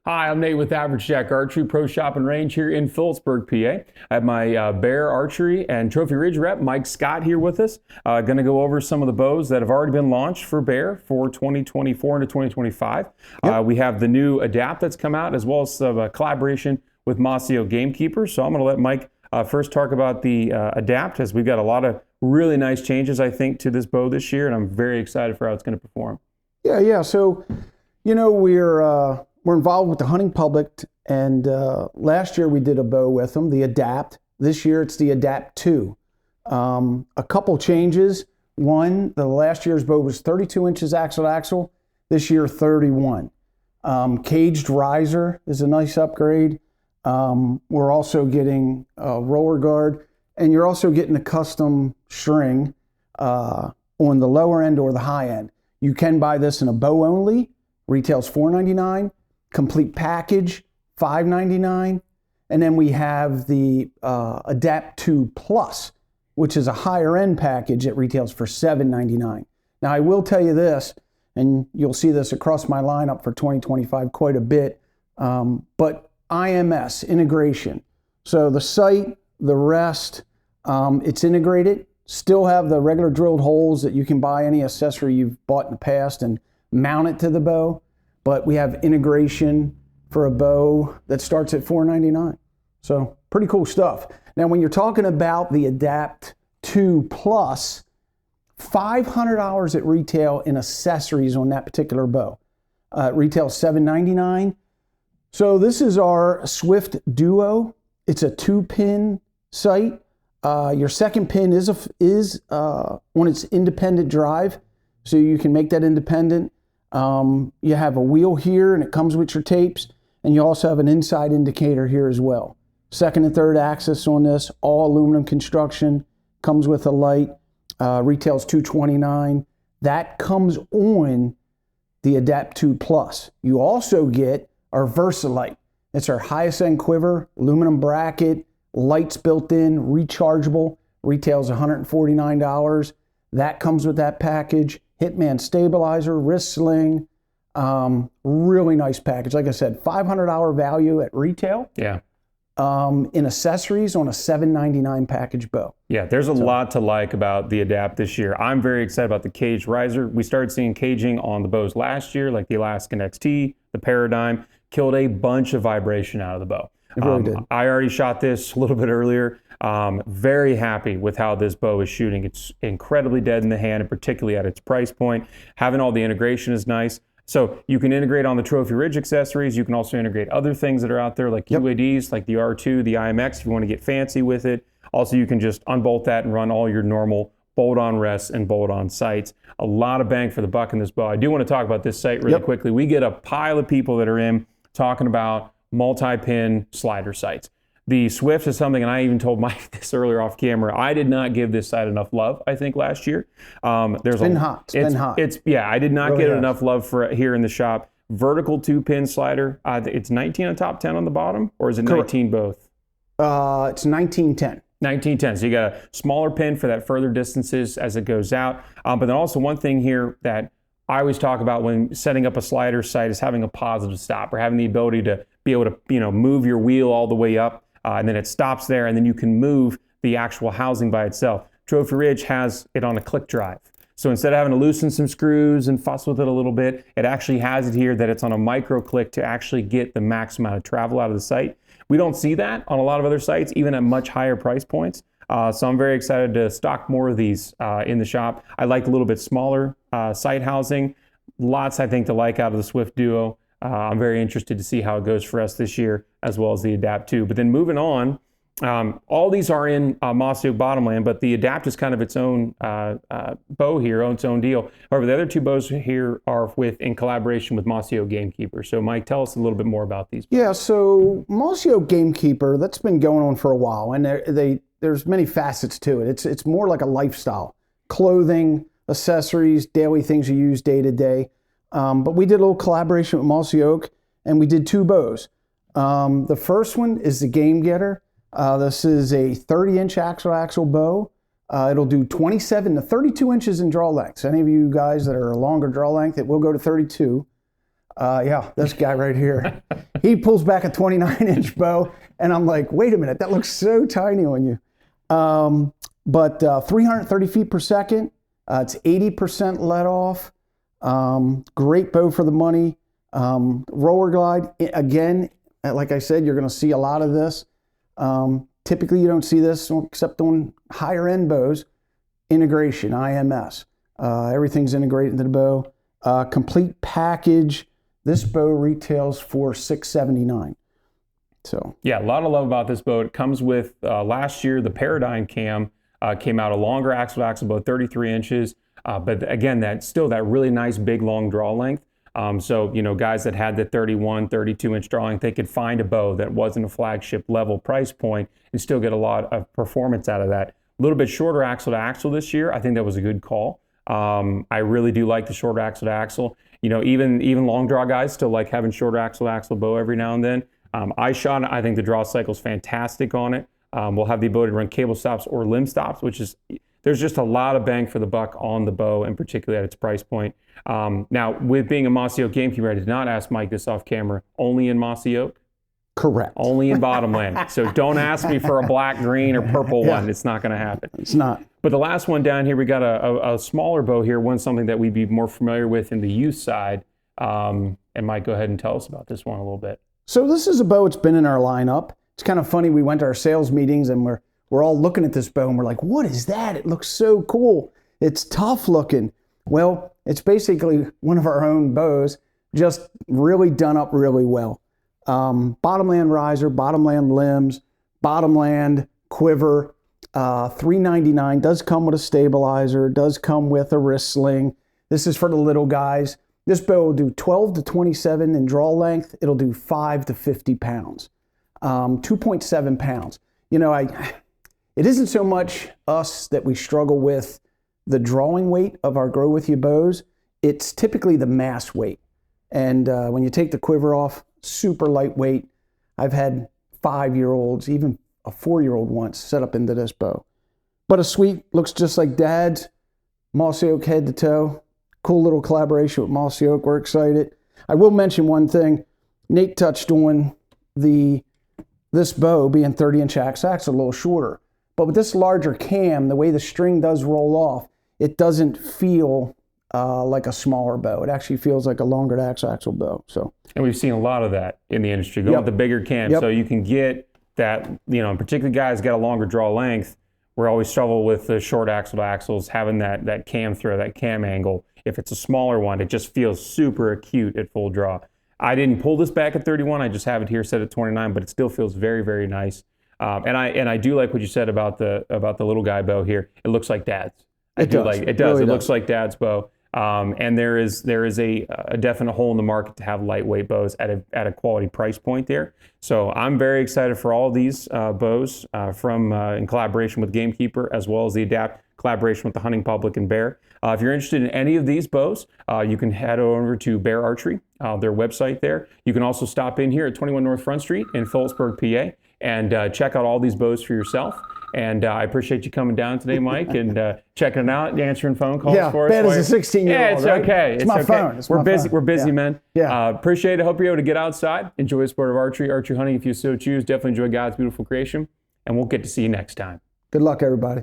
Hi, I'm Nate with Average Jack Archery Pro Shop and Range here in Phillipsburg, PA. I have my Bear Archery and Trophy Ridge rep, Mike Scott, here with us. Going to go over some of the bows that have already been launched for Bear for 2024 into 2025. Yep. We have the new Adapt that's come out, as well as a collaboration with Masio Gamekeeper. So I'm going to let Mike first talk about the Adapt, as we've got a lot of really nice changes, I think, to this bow this year, and I'm very excited for how it's going to perform. Yeah. So, you know, we're involved with the hunting public, and last year we did a bow with them, the Adapt. This year it's the Adapt 2. A couple changes. One, the last year's bow was 32 inches axle to axle. This year, 31. Caged riser is a nice upgrade. We're also getting a roller guard, and you're also getting a custom string on the lower end or the high end. You can buy this in a bow only. Retails $4.99. Complete package, $5.99. And then we have the Adapt 2 Plus, which is a higher end package that retails for $7.99. Now, I will tell you this, and you'll see this across my lineup for 2025 quite a bit, but IMS, integration. So the sight, the rest, it's integrated. Still have the regular drilled holes that you can buy any accessory you've bought in the past and mount it to the bow. But we have integration for a bow that starts at $4.99. So pretty cool stuff. Now, when you're talking about the Adapt 2 Plus, $500 at retail in accessories on that particular bow. It retails $7.99. So this is our Swift Duo. It's a 2-pin sight. Your second pin is on its independent drive, so you can make that independent. You have a wheel here, and it comes with your tapes, and you also have an inside indicator here as well. Second and third axis on this, all aluminum construction, comes with a light, retails $229. That comes on the Adapt 2 Plus. You also get our VersaLight. It's our highest end quiver, aluminum bracket, lights built in, rechargeable, retails $149. That comes with that package. Hitman stabilizer, wrist sling, really nice package. Like I said, $500 value at retail. Yeah. In accessories on a $7.99 package bow. Yeah, there's a lot to like about the Adapt this year. I'm very excited about the caged riser. We started seeing caging on the bows last year, like the Alaskan XT, the Paradigm, killed a bunch of vibration out of the bow. It really did. I already shot this a little bit earlier. Very happy with how this bow is shooting. It's incredibly dead in the hand, and particularly at its price point. Having all the integration is nice. So you can integrate on the Trophy Ridge accessories. You can also integrate other things that are out there, like QADs, like the R2, the IMX, if you want to get fancy with it. Also, you can just unbolt that and run all your normal bolt-on rests and bolt-on sights. A lot of bang for the buck in this bow. I do want to talk about this sight really quickly. We get a pile of people that are in talking about multi-pin slider sights. The Swift is something, and I even told Mike this earlier off camera, I did not give this sight enough love, I think, last year. It's been hot. I did not get enough love for it here in the shop. Vertical 2-pin slider, it's 19 on top, 10 on the bottom, or is it 19 both? It's 1910. 1910. So you got a smaller pin for that further distances as it goes out. But then also one thing here that I always talk about when setting up a slider sight is having a positive stop, or having the ability to be able to move your wheel all the way up, and then it stops there, and then you can move the actual housing by itself. Trophy Ridge has it on a click drive. So instead of having to loosen some screws and fuss with it a little bit, it actually has it here that it's on a micro click to actually get the max amount of travel out of the sight. We don't see that on a lot of other sites, even at much higher price points. So I'm very excited to stock more of these in the shop. I like a little bit smaller sight housing. Lots, I think, to like out of the Swift Duo. I'm very interested to see how it goes for us this year, as well as the Adapt 2. But then moving on, all these are in Masio Bottomland, but the Adapt is kind of its own bow here, its own deal. However, the other two bows here are in collaboration with Masio Gamekeeper. So Mike, tell us a little bit more about these. Yeah, so Masio Gamekeeper, that's been going on for a while, and there's many facets to it. It's more like a lifestyle. Clothing, accessories, daily things you use day to day. But we did a little collaboration with Masio, and we did two bows. The first one is the Game Getter. This is a 30-inch axle bow. It'll do 27 to 32 inches in draw length. So any of you guys that are a longer draw length, it will go to 32. Yeah, this guy right here. He pulls back a 29-inch bow, and I'm like, wait a minute, that looks so tiny on you. But 330 feet per second. It's 80% let off. Great bow for the money. Roller glide, again, like I said, you're going to see a lot of this. Typically, you don't see this except on higher end bows. Integration, IMS. Everything's integrated into the bow. Complete package. This bow retails for $679. So yeah, a lot of love about this bow. It comes with last year the Paradigm cam came out a longer axle-to-axle bow, 33 inches. But again, that's still that really nice big long draw length. So, you know, guys that had the 31, 32-inch draw length, they could find a bow that wasn't a flagship level price point and still get a lot of performance out of that. A little bit shorter axle-to-axle this year. I think that was a good call. I really do like the shorter axle-to-axle. You know, even long draw guys still like having shorter axle-to-axle bow every now and then. I think the draw cycle is fantastic on it. We'll have the ability to run cable stops or limb stops, which is, there's just a lot of bang for the buck on the bow, and particularly at its price point. Now, with being a mossy oak gamekeeper, I did not ask Mike this off camera, only in mossy oak? correct. Only in bottomland. So don't ask me for a black, green, or purple one. It's not going to happen. It's not. But the last one down here, we got a smaller bow here, something that we'd be more familiar with in the youth side. And Mike, go ahead and tell us about this one a little bit. So this is a bow that's been in our lineup. It's kind of funny. We went to our sales meetings and we're all looking at this bow and we're like, what is that? It looks so cool. It's tough looking. Well, it's basically one of our own bows, just really done up really well. Bottomland riser, bottomland limbs, bottomland quiver, $399, does come with a stabilizer, does come with a wrist sling. This is for the little guys. This bow will do 12 to 27 in draw length. It'll do 5 to 50 pounds, 2.7 pounds. You know, it isn't so much us that we struggle with the drawing weight of our Grow With You bows. It's typically the mass weight. And when you take the quiver off, super lightweight. I've had 5-year-olds, even a 4-year-old once, set up into this bow. But a sweet, looks just like Dad's. Mossy Oak head to toe. Cool little collaboration with Mossy Oak. We're excited. I will mention one thing. Nate touched on this bow being 30-inch axle, a little shorter. But with this larger cam, the way the string does roll off, it doesn't feel like a smaller bow. It actually feels like a longer axle bow. So, and we've seen a lot of that in the industry. Go with the bigger cam, so you can get that. You know, particularly guys got a longer draw length. We're always struggle with the short axle to axles having that cam throw, that cam angle. If it's a smaller one, it just feels super acute at full draw. I didn't pull this back at 31. I just have it here set at 29, but it still feels very, very nice. And I do like what you said about the little guy bow here. It looks like Dad's. It does. It looks like Dad's bow. And there is a definite hole in the market to have lightweight bows at a quality price point there. So I'm very excited for all of these bows from in collaboration with Gamekeeper, as well as the Adapt collaboration with the hunting public and Bear. If you're interested in any of these bows, you can head over to Bear Archery, their website there. You can also stop in here at 21 North Front Street in Phillipsburg, PA, and check out all these bows for yourself. And I appreciate you coming down today, Mike, and checking it out, answering phone calls for us. Yeah, bad as a 16-year-old. Yeah, it's right? okay. It's my phone. We're busy. We're busy, men. Yeah. Appreciate it. Hope you're able to get outside, enjoy the sport of archery hunting if you so choose. Definitely enjoy God's beautiful creation, and we'll get to see you next time. Good luck, everybody.